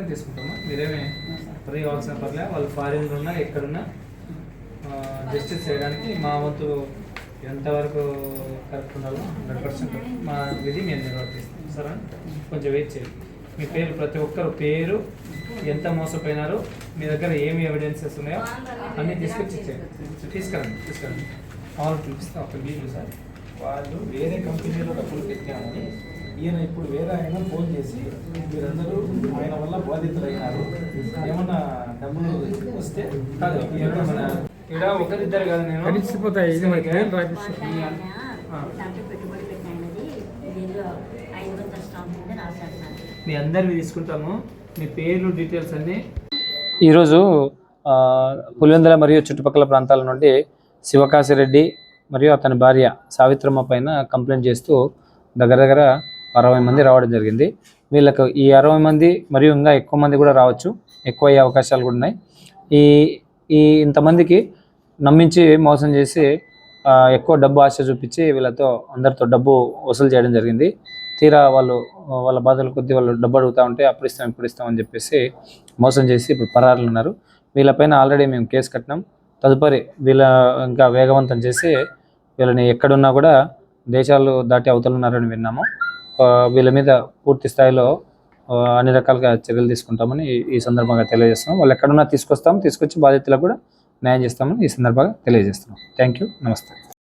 తీసుకుంటామా మీరేమే free కావాల్సిన పర్లే వాళ్ళు ఫారిన్లో ఉన్నా ఎక్కడున్నా జస్టిస్ చేయడానికి మా వంతు ఎంతవరకు కరెక్ట్ ఉండాలో 100% మా విధి మేము నిర్వర్తిస్తాం. సరే కొంచెం వెయిట్ చేయండి. మీ పేరు ప్రతి ఒక్కరు పేరు ఎంత మోసపోయినారో మీ దగ్గర ఏమి ఎవిడెన్సెస్ ఉన్నాయో అన్నీ తీసుకొచ్చి తీసుకురండి వాళ్ళు చూపిస్తాం. ఒక వీళ్ళు సార్ వాళ్ళు వేరే కంపెనీలో డబ్బులు పెట్టామని ఈయన ఇప్పుడు వేరే ఆయన ఫోన్ చేసి మీరందరూ ఆయన వల్ల బాధితులైనారు, ఏమన్నా డబ్బులు వస్తే కాదు మన ఇక్కడ ఒకరిద్దరు కాదు నేను కలిసిపోతాయి. మీ అందరివి తీసుకుంటాము. మీ పేర్లు డీటెయిల్స్ అన్నీ ఈరోజు పులివెందుల మరియు చుట్టుపక్కల ప్రాంతాల నుండి శివకాశిరెడ్డి మరియు అతని భార్య సావిత్రమ్మ పైన కంప్లైంట్ చేస్తూ దగ్గర 60 మంది రావడం జరిగింది. వీళ్ళకు ఈ 60 మంది మరియు ఇంకా ఎక్కువ మంది కూడా రావచ్చు, ఎక్కువ అయ్యే అవకాశాలు కూడా ఉన్నాయి. ఇంతమందికి నమ్మించి మోసం చేసి ఎక్కువ డబ్బు ఆశ చూపించి వీళ్ళతో అందరితో డబ్బు వసూలు చేయడం జరిగింది. తీరా వాళ్ళ బాధల కొద్దీ వాళ్ళు డబ్బు అడుగుతూ ఉంటే అప్పుడు ఇస్తామని చెప్పేసి మోసం చేసి ఇప్పుడు పరారులు ఉన్నారు. వీళ్ళపైన ఆల్రెడీ మేము కేసు కట్టినాం. తదుపరి వీళ్ళ ఇంకా వేగవంతం చేసి వీళ్ళని ఎక్కడున్నా కూడా దేశాలు దాటి అవతలున్నారని విన్నాము. వీళ్ళ మీద పూర్తి స్థాయిలో అన్ని రకాలుగా చర్యలు తీసుకుంటామని ఈ సందర్భంగా తెలియజేస్తున్నాం. వాళ్ళు ఎక్కడున్నా తీసుకొచ్చి బాధితులకు కూడా న్యాయం చేస్తామని ఈ సందర్భంగా తెలియజేస్తున్నాం. Thank you. నమస్తే.